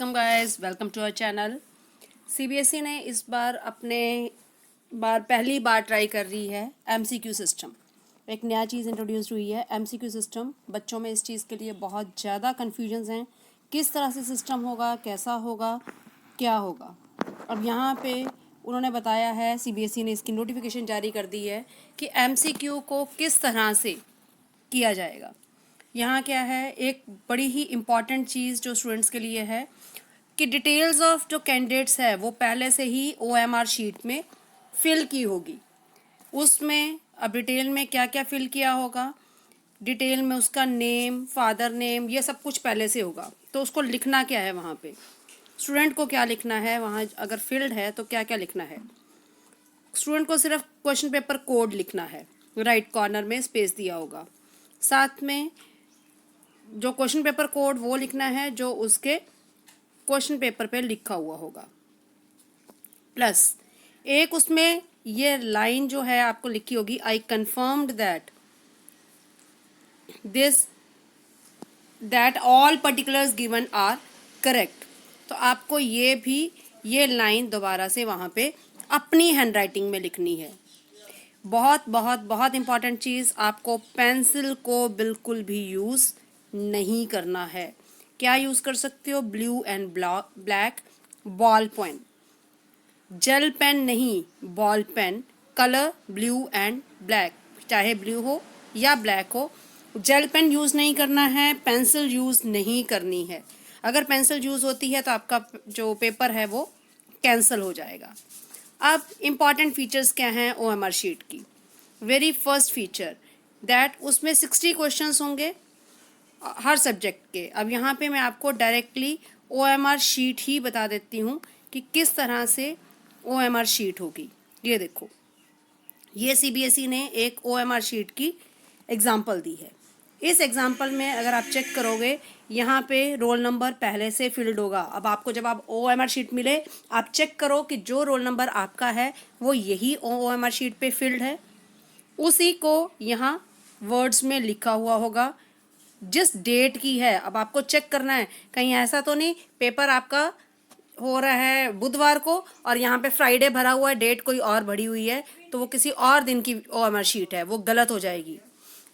Welcome guys, welcome to our channel. CBSE ने इस बार पहली बार ट्राई कर रही है एमसीक्यू सिस्टम। एक नया चीज़ इंट्रोड्यूस हुई है एमसीक्यू सिस्टम। बच्चों में इस चीज़ के लिए बहुत ज़्यादा कन्फ्यूजन्स हैं, किस तरह से सिस्टम होगा, कैसा होगा, क्या होगा। अब यहाँ पे उन्होंने बताया है, सीबीएसई ने इसकी नोटिफिकेशन जारी कर दी है कि एमसीक्यू को किस तरह से किया जाएगा। यहाँ क्या है, एक बड़ी ही इम्पॉर्टेंट चीज़ जो स्टूडेंट्स के लिए है कि डिटेल्स ऑफ जो कैंडिडेट्स है वो पहले से ही ओएमआर शीट में फिल की होगी। उसमें अब डिटेल में क्या क्या फिल किया होगा, डिटेल में उसका नेम, फादर नेम, ये सब कुछ पहले से होगा। तो उसको लिखना क्या है, वहाँ पे स्टूडेंट को क्या लिखना है, वहाँ अगर फील्ड है तो क्या क्या लिखना है। स्टूडेंट को सिर्फ क्वेश्चन पेपर कोड लिखना है, राइट कॉर्नर में स्पेस दिया होगा। साथ में जो क्वेश्चन पेपर कोड वो लिखना है जो उसके क्वेश्चन पेपर पे लिखा हुआ होगा। प्लस एक उसमें ये लाइन जो है आपको लिखी होगी, I confirmed that all particulars given are correct. तो आपको ये लाइन दोबारा से वहाँ पे अपनी हैंडराइटिंग में लिखनी है। बहुत बहुत बहुत इंपॉर्टेंट चीज़, आपको पेंसिल को बिल्कुल भी यूज़ नहीं करना है। क्या यूज़ कर सकते हो, blue and black ball pen, gel pen नहीं, ball pen, colour blue and black, चाहे ब्लू हो या ब्लैक हो। जेल पेन यूज़ नहीं करना है, पेंसिल यूज़ नहीं करनी है। अगर पेंसिल यूज़ होती है तो आपका जो पेपर है वो कैंसिल हो जाएगा। अब इम्पॉर्टेंट फीचर्स क्या हैं ओएमआर शीट की। वेरी फर्स्ट फीचर दैट उसमें 60 क्वेश्चंस होंगे हर सब्जेक्ट के। अब यहाँ पे मैं आपको डायरेक्टली ओएमआर शीट ही बता देती हूँ कि किस तरह से ओएमआर शीट होगी। ये देखो, ये सीबीएसई ने एक ओएमआर शीट की एग्जाम्पल दी है। इस एग्जाम्पल में अगर आप चेक करोगे, यहाँ पे रोल नंबर पहले से फिल्ड होगा। अब आपको जब आप ओएमआर शीट मिले, आप चेक करो कि जो रोल नंबर आपका है वो यही ओएमआर शीट पे फिल्ड है, उसी को यहाँ वर्ड्स में लिखा हुआ होगा जिस डेट की है। अब आपको चेक करना है कहीं ऐसा तो नहीं पेपर आपका हो रहा है बुधवार को और यहाँ पे फ्राइडे भरा हुआ है, डेट कोई और भरी हुई है, तो वो किसी और दिन की ओएमआर शीट है, वो गलत हो जाएगी।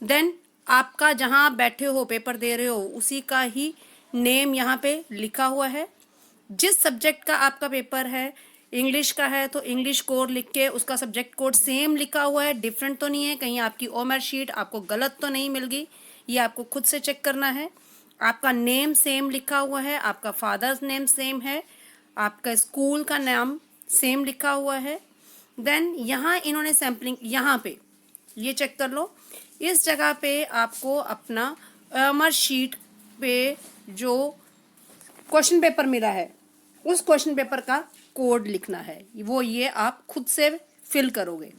देन आपका जहाँ बैठे हो पेपर दे रहे हो उसी का ही नेम यहाँ पे लिखा हुआ है। जिस सब्जेक्ट का आपका पेपर है, इंग्लिश का है तो इंग्लिश कोड लिख के उसका सब्जेक्ट कोड सेम लिखा हुआ है, डिफरेंट तो नहीं है, कहीं आपकी ओएमआर शीट आपको गलत तो नहीं मिल गई, ये आपको खुद से चेक करना है। आपका नेम सेम लिखा हुआ है, आपका फादर्स नेम सेम है, आपका स्कूल का नाम सेम लिखा हुआ है। देन यहाँ इन्होंने सैम्पलिंग यहाँ पे ये चेक कर लो, इस जगह पे आपको अपना ओएमआर शीट पे जो क्वेश्चन पेपर मिला है उस क्वेश्चन पेपर का कोड लिखना है, वो ये आप खुद से फिल करोगे।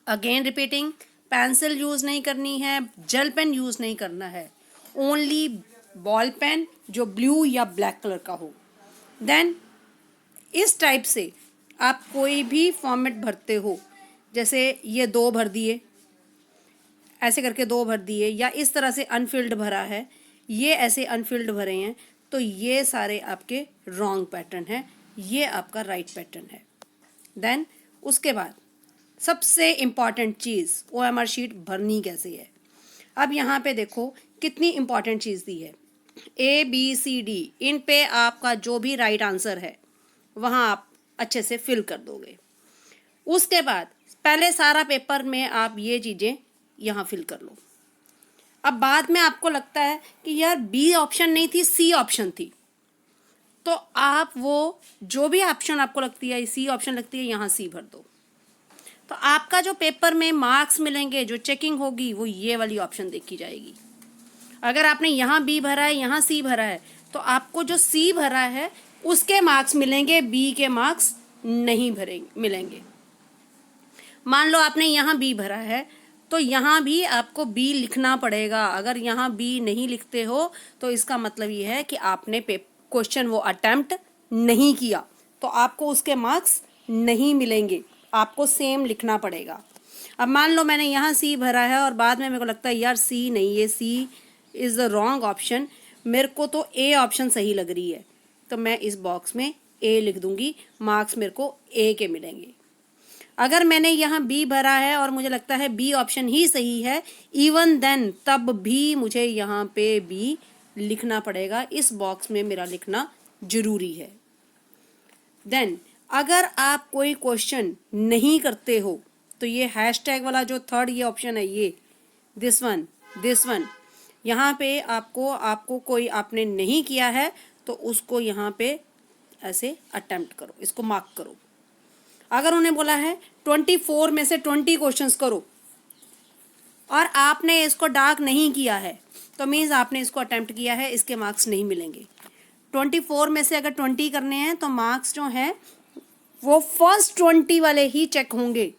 अगेन रिपीटिंग, पेंसिल यूज़ नहीं करनी है, जेल पेन यूज़ नहीं करना है, ओनली बॉल पेन जो ब्लू या ब्लैक कलर का हो। देन इस टाइप से आप कोई भी फॉर्मेट भरते हो, जैसे ये 2 भर दिए, ऐसे करके 2 भर दिए, या इस तरह से अनफिल्ड भरा है, ये ऐसे अनफिल्ड भरे हैं, तो ये सारे आपके रॉन्ग पैटर्न है, ये आपका राइट पैटर्न है। देन उसके बाद सबसे इम्पॉर्टेंट चीज़ ओएमआर शीट भरनी कैसे है। अब यहाँ पे देखो कितनी इम्पॉर्टेंट चीज़ दी है, ABCD, इन पे आपका जो भी राइट आंसर है वहाँ आप अच्छे से फिल कर दोगे। उसके बाद पहले सारा पेपर में आप ये चीज़ें यहाँ फिल कर लो। अब बाद में आपको लगता है कि यार B ऑप्शन नहीं थी, C ऑप्शन थी, तो आप वो जो भी ऑप्शन आपको लगती है, C ऑप्शन लगती है, यहाँ C भर दो। तो आपका जो पेपर में मार्क्स मिलेंगे, जो चेकिंग होगी, वो ये वाली ऑप्शन देखी जाएगी। अगर आपने यहाँ B भरा है, यहाँ C भरा है, तो आपको जो C भरा है उसके मार्क्स मिलेंगे, B के मार्क्स नहीं मिलेंगे। मान लो आपने यहाँ B भरा है तो यहाँ भी आपको B लिखना पड़ेगा। अगर यहाँ B नहीं लिखते हो तो इसका मतलब ये है कि आपने क्वेश्चन वो अटेम्प्ट नहीं किया, तो आपको उसके मार्क्स नहीं मिलेंगे, आपको सेम लिखना पड़ेगा। अब मान लो मैंने यहाँ C भरा है और बाद में मेरे को लगता है यार C नहीं, ये C is the wrong option, मेरे को तो A ऑप्शन सही लग रही है, तो मैं इस बॉक्स में ए लिख दूंगी, मार्क्स मेरे को ए के मिलेंगे। अगर मैंने यहाँ बी भरा है और मुझे लगता है बी ऑप्शन ही सही है, इवन देन तब भी मुझे यहाँ पे बी लिखना पड़ेगा, इस बॉक्स में मेरा लिखना जरूरी है। देन अगर आप कोई क्वेश्चन नहीं करते हो तो ये हैशटैग वाला जो थर्ड ये ऑप्शन है, ये दिस वन यहाँ पे आपको कोई आपने नहीं किया है तो उसको यहाँ पे ऐसे अटेम्प्ट करो, इसको मार्क करो। अगर उन्हें बोला है 24 में से 20 क्वेश्चंस करो और आपने इसको डार्क नहीं किया है तो मीन्स आपने इसको अटेम्प्ट किया है, इसके मार्क्स नहीं मिलेंगे। 24 में से अगर 20 करने हैं तो मार्क्स जो हैं वो फर्स्ट 20 वाले ही चेक होंगे,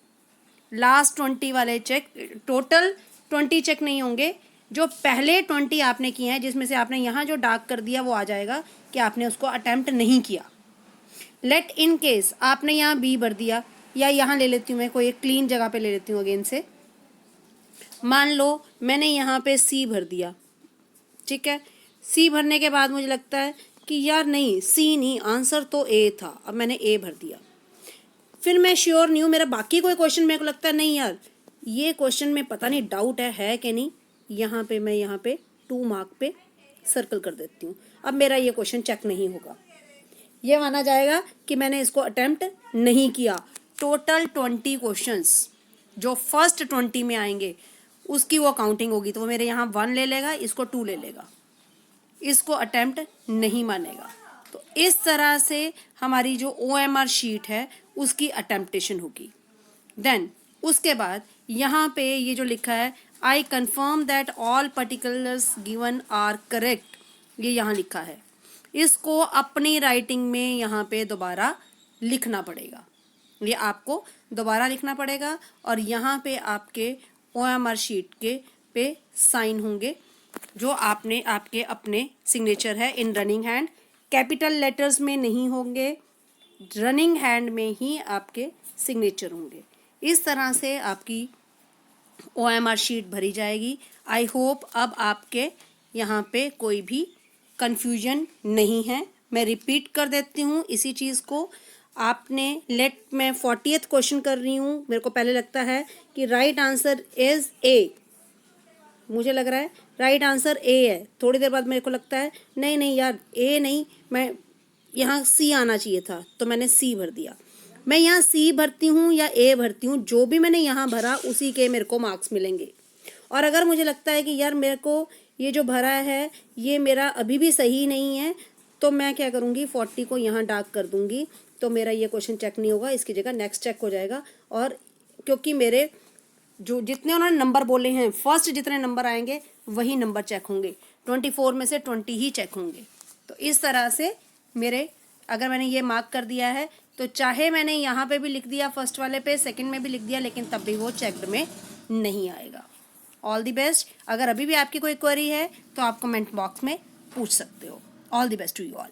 लास्ट 20 वाले चेक, टोटल 20 चेक नहीं होंगे। जो पहले 20 आपने किए हैं जिसमें से आपने यहाँ जो डार्क कर दिया वो आ जाएगा कि आपने उसको अटेम्प्ट नहीं किया। लेट इन केस आपने यहाँ बी भर दिया, या यहाँ ले लेती हूँ मैं, कोई एक क्लीन जगह पे ले लेती हूँ अगेन से, मान लो मैंने यहाँ पे सी भर दिया, ठीक है। सी भरने के बाद मुझे लगता है कि यार नहीं, सी नहीं, आंसर तो ए था, अब मैंने ए भर दिया। फिर मैं श्योर नहीं हूँ, मेरा बाकी कोई क्वेश्चन मेरे को लगता है नहीं यार ये क्वेश्चन में पता नहीं डाउट है कि नहीं, यहाँ पे मैं यहाँ पे 2 मार्क पे सर्कल कर देती हूँ। अब मेरा ये क्वेश्चन चेक नहीं होगा, ये माना जाएगा कि मैंने इसको अटेम्प्ट नहीं किया। टोटल 20 क्वेश्चंस जो फर्स्ट 20 में आएंगे उसकी वो काउंटिंग होगी, तो वो मेरे यहाँ 1 ले लेगा, इसको 2 ले लेगा, इसको अटेम्प्ट नहीं मानेगा। तो इस तरह से हमारी जो OMR शीट है उसकी अटेम्प्टेशन होगी। देन उसके बाद यहाँ पे ये जो लिखा है I confirm that all particulars given are correct, ये यहाँ लिखा है, इसको अपनी राइटिंग में यहाँ पे दोबारा लिखना पड़ेगा, ये आपको दोबारा लिखना पड़ेगा और यहाँ पे आपके OMR शीट के पे साइन होंगे जो आपने आपके अपने सिग्नेचर है इन रनिंग हैंड, कैपिटल लेटर्स में नहीं होंगे, रनिंग हैंड में ही आपके सिग्नेचर होंगे। इस तरह से आपकी OMR शीट भरी जाएगी। आई होप अब आपके यहाँ पे कोई भी कंफ्यूजन नहीं है। मैं रिपीट कर देती हूँ इसी चीज़ को, आपने मैं 40th क्वेश्चन कर रही हूँ, मेरे को पहले लगता है कि राइट आंसर इज ए, मुझे लग रहा है राइट आंसर ए है, थोड़ी देर बाद मेरे को लगता है नहीं यार ए नहीं, मैं यहाँ सी आना चाहिए था तो मैंने सी भर दिया। मैं यहाँ सी भरती हूँ या ए भरती हूँ, जो भी मैंने यहाँ भरा उसी के मेरे को मार्क्स मिलेंगे। और अगर मुझे लगता है कि यार मेरे को ये जो भरा है ये मेरा अभी भी सही नहीं है तो मैं क्या करूँगी, 40 को यहाँ डार्क कर दूँगी, तो मेरा ये क्वेश्चन चेक नहीं होगा, इसकी जगह नेक्स्ट चेक हो जाएगा। और क्योंकि मेरे जो जितने उन्होंने नंबर बोले हैं, फर्स्ट जितने नंबर आएंगे वही नंबर चेक होंगे, 24 में से 20 ही चेक होंगे। तो इस तरह से मेरे अगर मैंने ये मार्क कर दिया है तो चाहे मैंने यहाँ पे भी लिख दिया फर्स्ट वाले पे, सेकंड में भी लिख दिया, लेकिन तब भी वो चेक्ड में नहीं आएगा। All the best. अगर अभी भी आपकी कोई क्वेरी है तो आप कमेंट बॉक्स में पूछ सकते हो। All the best to you all.